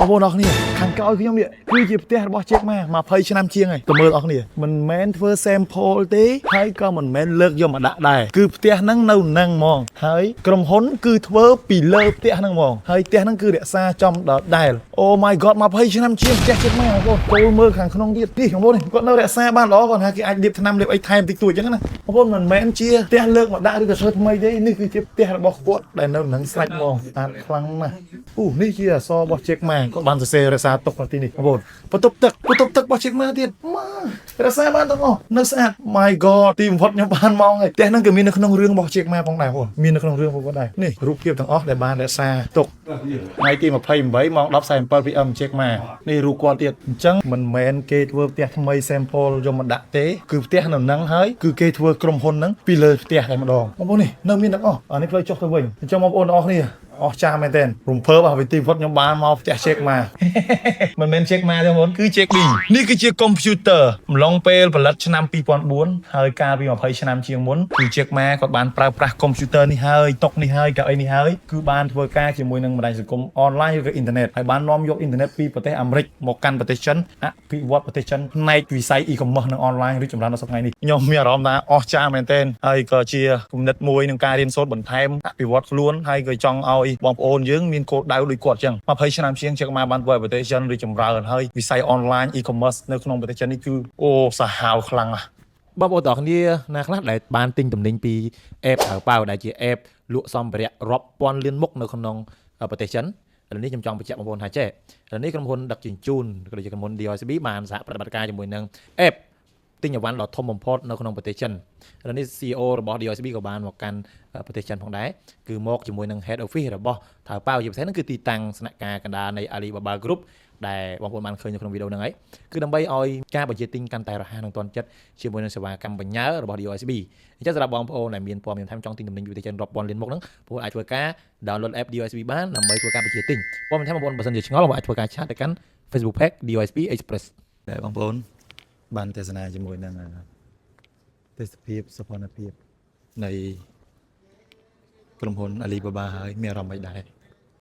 បងប្អូនអរគ្នាខាងក្រោយខ្ញុំនេះគឺជាផ្ទះរបស់ Jack Ma 20ឆ្នាំជាងហើយតើមើលអរគ្នាមិនមែនធ្វើ sample ទេហើយក៏មិនមែនលើកយកមកដាក់ដែរគឺផ្ទះហ្នឹងនៅនឹងហ្មងហើយក្រុមហ៊ុនគឺធ្វើពីលើផ្ទះហ្នឹងហ្មងហើយផ្ទះហ្នឹងគឺរក្សាចំដដែល Oh my god 20ឆ្នាំជាងផ្ទះ Jack Ma បងប្អូនចូលមើលខាងក្នុងទៀតនេះបងប្អូនគាត់នៅរក្សាបានល្អគាត់ថាគេអាចលាបថ្នាំលាបអីថែមតិចតួចអញ្ចឹងណាបងប្អូនមិនមែនជាផ្ទះលើកមកដាក់ឬក៏ធ្វើថ្មីទេនេះគឺជាផ្ទះរបស់គាត់ដែលនៅនឹងស្រេចហ្មងស្អាតខ្លាំងណាស់នេះជាអក្សររបស់ Jack Ma គាត់បានសរសេររក្សាទុកនៅទីនេះបងប្អូនបន្ទប់ទឹករបស់ Jack Ma ទៀតរក្សាបានទាំងអស់នៅស្អាត My god ទីបំផុតខ្ញុំបានមកហើយផ្ទះហ្នឹងក៏មាននៅក្នុងរឿងរបស់ Jack Ma ផងដែរបងមាននៅក្នុងរឿងផងដែរនេះរូបភាពទាំងអស់ដែលបានរក្សាទុកថ្ងៃទី28ម៉ោង 10:47 PM Jack Ma នេះរូបគាត់ទៀតអញ្ចឹងមិនមែនគេធ្វើផ្ទះថ្មី sample យកមកដាក់ទេគឺផ្ទះនៅហ្នឹងហើយគឺគេធ្វើក្រុមហ៊ុនហ្នឹងពីលើផ្ទះតែម្ដងបងប្អូននេះនៅមានទាំងអស់អានេះផ្លូវចុះទៅវិញអញ្ចឹងបងប្អូនទាំងអស់គ្នាអស់ចាមែនតើរំភើបអាវិធីវត្តខ្ញុំបានមកផ្ទះ Jack Ma មិនមែន Jack Ma ទេបងប្អូនគឺ Jack B នេះគឺជា computer អំឡុងពេលផលិតឆ្នាំ2004ហើយកាលពី20ឆ្នាំជាងមុនគឺ Jack Ma គាត់បានប្រើប្រាស់ computer នេះហើយតុនេះហើយកៅអីនេះហើយគឺបានធ្វើការជាមួយនឹងបណ្ដាញសង្គម online ឬក៏ internet ហើយបាននាំយក internet ពីប្រទេសអាមេរិកមកកាន់ប្រទេសចិនអភិវឌ្ឍប្រទេសចិនផ្នែកវិស័យ e-commerce និង online រីកចម្រើនដល់សប្តាហ៍នេះខ្ញុំមានអារម្មណ៍ថាអស្ចារ្យមែនទែនហើយក៏ជាគំនិតមួយក្នុងការរៀនសូត្របន្ថែមអភិវឌ្ឍខ្លួនហើយក៏ចង់ឲ្យបងប្អូនយើងមានគោលដៅដូចគាត់ចឹង20ឆ្នាំជាង Jack Ma បានធ្វើឲ្យប្រទេសចិនរីកចម្រើនហើយវិស័យ online e-commerce នៅក្នុងប្រទេសចិននេះគឺអូសាហាវខ្លាំងណាស់បងប្អូនទាំងគ្នាណាខ្លះដែលបានទិញទំនិញពី app ហៅប៉ៅដែលជា app លក់សម្ភារៈរាប់ពាន់លានមុខនៅក្នុងប្រទេសចិនឥឡូវនេះខ្ញុំចង់បញ្ជាក់បងប្អូនថាចេះឥឡូវនេះក្រុមហ៊ុនដឹកជញ្ជូនក៏ដូចជាក្រុមហ៊ុន DOSB បានសហប្រតិបត្តិការជាមួយនឹង app ទិញអីវ៉ាន់ដ៏ធំបំផុតនៅក្នុងប្រទេសចិនឥឡូវនេះ CEO របស់ DOSB ក៏បានមកកាន់ប្រទេសចិនផងដែរគឺមកជាមួយនឹង Head Office របស់ថៅប៉ៅជាពិសេសហ្នឹងគឺទីតាំងស្នាក់ការកណ្ដាលនៃ Alibaba Group ដែលបងប្អូនបានឃើញនៅក្នុងវីដេអូហ្នឹងហើយគឺដើម្បីឲ្យការបញ្ជាទិញកាន់តែរហ័សនិងទាន់ចិត្តជាមួយនឹងសេវាកម្មបញ្ញារបស់ DOSB អញ្ចឹងសម្រាប់បងប្អូនដែលមានព័ត៌មានថែមចង់ទិញទំនិញពីប្រទេសចិនរាប់ពាន់លានមុខហ្នឹងបងប្អូនអាចធ្វើការ download app DOSB បានដើម្បីធ្វើការបញ្ជាទិញព័ត៌មានថែមបងប្អូនបើសិនជាឆ្ងល់បងប្អូនអាចធ្វើការឆាតទៅកាន់ Facebook page DOSB Express ដែលបងប្អូនបានទស្សនាជាមួយនឹងទេសភាពសុខភាពនៃក្រុមហ៊ុន Alibaba ហើយមានអារម្មណ៍មិនដែរ